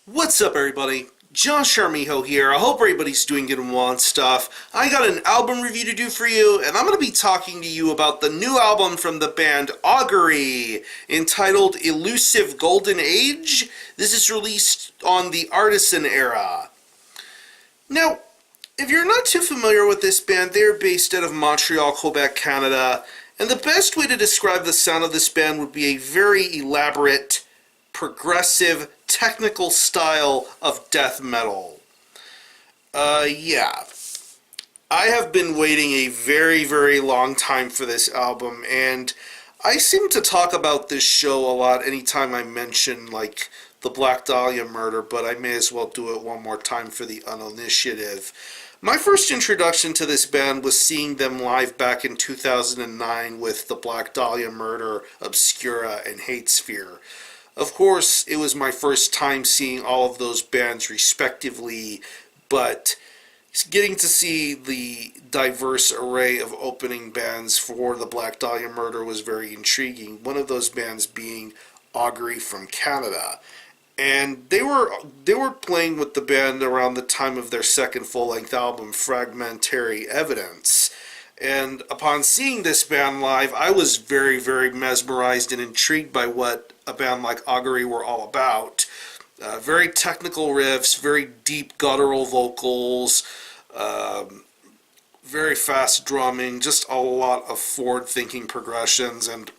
What's up, everybody? Josh Armijo here. I hope everybody's doing good and well and stuff. I got an album review to do for you, and I'm going to be talking to you about the new album from the band Augury, entitled Illusive Golden Age. This is released on the Artisan Era. Now, if you're not too familiar with this band, they're based out of Montreal, Quebec, Canada, and the best way to describe the sound of this band would be a very elaborate, progressive, technical style of death metal. Yeah. I have been waiting a very, very long time for this album, and I seem to talk about this show a lot anytime I mention, like, the Black Dahlia murder, but I may as well do it one more time for the uninitiative. My first introduction to this band was seeing them live back in 2009 with the Black Dahlia murder, Obscura, and Hatesphere. Of course, it was my first time seeing all of those bands respectively, but getting to see the diverse array of opening bands for the Black Dahlia murder was very intriguing. One of those bands being Augury from Canada. And they were playing with the band around the time of their second full-length album, Fragmentary Evidence. And upon seeing this band live, I was very, very mesmerized and intrigued by what a band like Augury were all about. Very technical riffs, very deep guttural vocals, very fast drumming, just a lot of forward-thinking progressions, and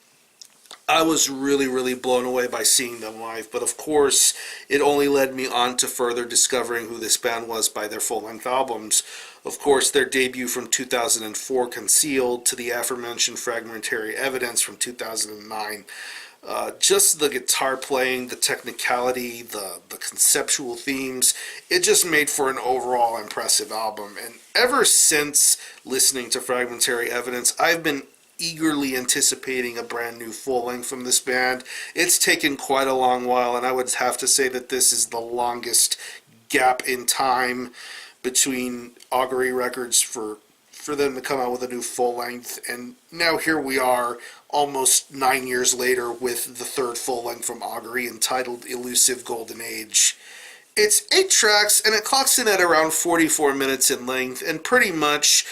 I was really, really blown away by seeing them live. But of course, it only led me on to further discovering who this band was by their full-length albums. Of course, their debut from 2004, Concealed, to the aforementioned Fragmentary Evidence from 2009. Just the guitar playing, the technicality, the conceptual themes, it just made for an overall impressive album. And ever since listening to Fragmentary Evidence, I've been eagerly anticipating a brand new full-length from this band. It's taken quite a long while, and I would have to say that this is the longest gap in time between Augury records for them to come out with a new full-length, and now here we are almost 9 years later with the third full-length from Augury entitled Illusive Golden Age. It's 8 tracks, and it clocks in at around 44 minutes in length, and pretty much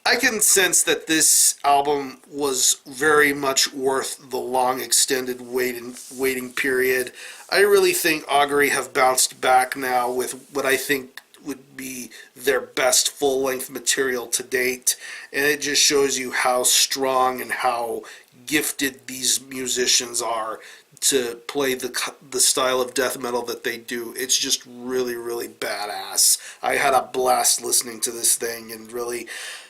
I can sense that this album was very much worth the long extended waiting period. I really think Augury have bounced back now with what I think would be their best full-length material to date, and it just shows you how strong and how gifted these musicians are to play the style of death metal that they do. It's just really, really badass. I had a blast listening to this thing, and really,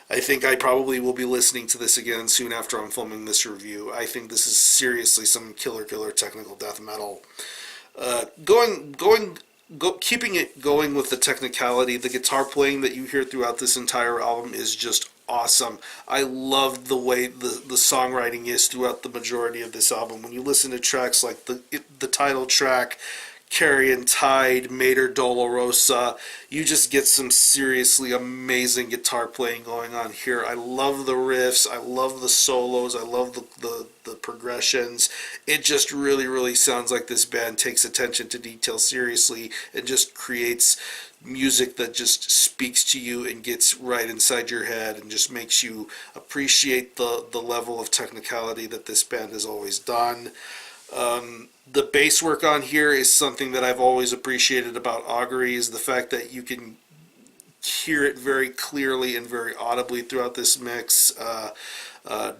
I think I probably will be listening to this again soon after I'm filming this review. I think this is seriously some killer technical death metal. Keeping it going with the technicality, the guitar playing that you hear throughout this entire album is just awesome. I loved the way the songwriting is throughout the majority of this album. When you listen to tracks like the title track, Carrion Tide, Mater Dolorosa, you just get some seriously amazing guitar playing going on here. I love the riffs, I love the solos, I love the progressions. It just really, really sounds like this band takes attention to detail seriously and just creates music that just speaks to you and gets right inside your head and just makes you appreciate the level of technicality that this band has always done. The bass work on here is something that I've always appreciated about Augury, is the fact that you can hear it very clearly and very audibly throughout this mix.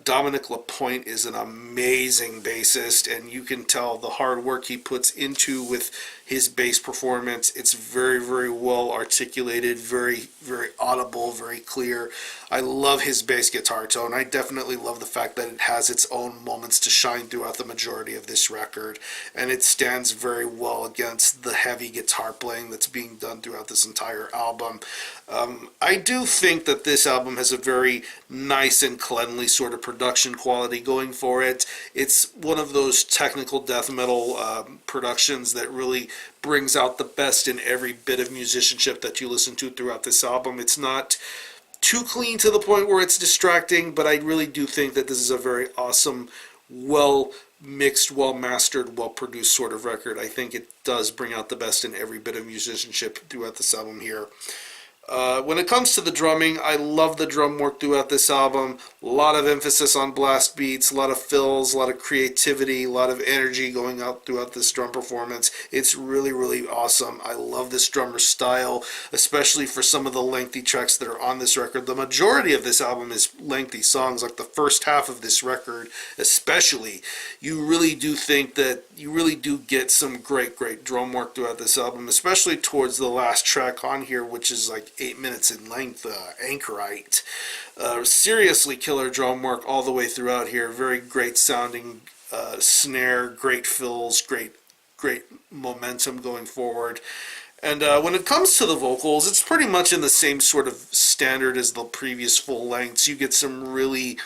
Dominic Lapointe is an amazing bassist, and you can tell the hard work he puts into with his bass performance. It's very, very well articulated, very, very audible, very clear. I love his bass guitar tone. I definitely love the fact that it has its own moments to shine throughout the majority of this record, and it stands very well against the heavy guitar playing that's being done throughout this entire album. I do think that this album has a very nice and cleanly sort of production quality going for it. It's one of those technical death metal productions that really brings out the best in every bit of musicianship that you listen to throughout this album. It's not too clean to the point where it's distracting, but I really do think that this is a very awesome, well mixed, well mastered, well produced sort of record. I think it does bring out the best in every bit of musicianship throughout this album here. When it comes to the drumming, I love the drum work throughout this album. A lot of emphasis on blast beats, a lot of fills, a lot of creativity, a lot of energy going out throughout this drum performance. It's really, really awesome. I love this drummer style, especially for some of the lengthy tracks that are on this record. The majority of this album is lengthy songs, like the first half of this record especially. You really do think that you really do get some great, great drum work throughout this album, especially towards the last track on here, which is like 8 minutes in length, Anchorite. Seriously killer drum work all the way throughout here. Very great sounding snare, great fills, great momentum going forward. And when it comes to the vocals, it's pretty much in the same sort of standard as the previous full lengths. You get some really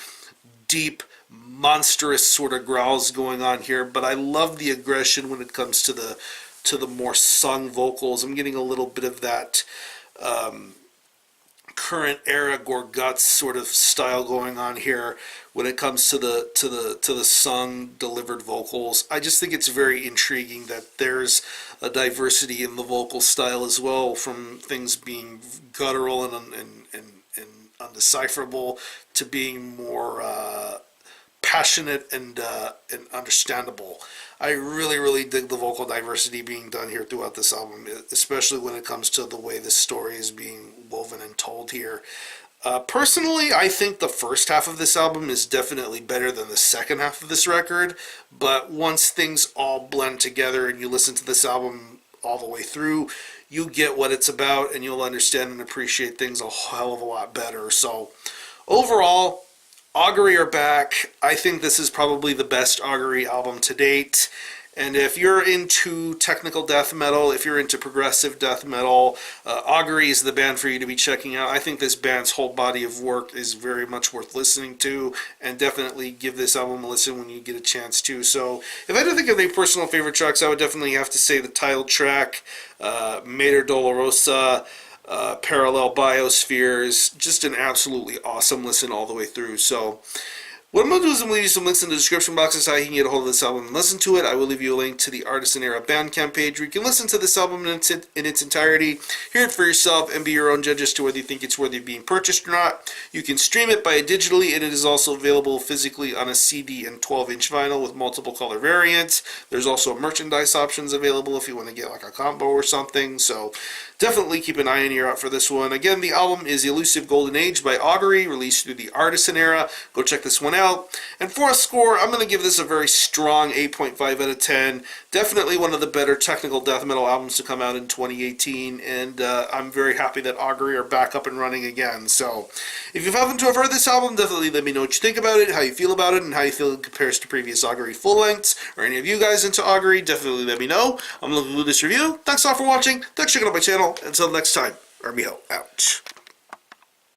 deep, monstrous sort of growls going on here, but I love the aggression when it comes to the more sung vocals. I'm getting a little bit of that current era Gorguts sort of style going on here when it comes to the sung delivered vocals. I just think it's very intriguing that there's a diversity in the vocal style as well, from things being guttural and undecipherable to being more passionate and understandable. I really, really dig the vocal diversity being done here throughout this album, especially when it comes to the way the story is being woven and told here. Personally, I think the first half of this album is definitely better than the second half of this record, but once things all blend together and you listen to this album all the way through, you get what it's about and you'll understand and appreciate things a hell of a lot better. So, overall, Augury are back. I think this is probably the best Augury album to date. And if you're into technical death metal, if you're into progressive death metal, Augury is the band for you to be checking out. I think this band's whole body of work is very much worth listening to, and definitely give this album a listen when you get a chance to. So, if I had to think of any personal favorite tracks, I would definitely have to say the title track, Mater Dolorosa, Parallel Biospheres, just an absolutely awesome listen all the way through. So, what I'm going to do is I'm going to leave you some links in the description boxes how you can get a hold of this album and listen to it. I will leave you a link to the Artisan Era Bandcamp page where you can listen to this album in its entirety, hear it for yourself, and be your own judge as to whether you think it's worthy of being purchased or not. You can stream it by digitally, and it is also available physically on a CD and 12-inch vinyl with multiple color variants. There's also merchandise options available if you want to get like a combo or something. So definitely keep an eye and ear out for this one. Again, the album is Illusive Golden Age by Augury, released through the Artisan Era. Go check this one out. And for a score, I'm going to give this a very strong 8.5 out of 10. Definitely one of the better technical death metal albums to come out in 2018, and I'm very happy that Augury are back up and running again. So, if you happen to have heard this album, definitely let me know what you think about it, how you feel about it, and how you feel it compares to previous Augury full-lengths, or any of you guys into Augury, definitely let me know. I'm looking to do this review. Thanks all for watching. Thanks for checking out my channel. Until next time, Armio out.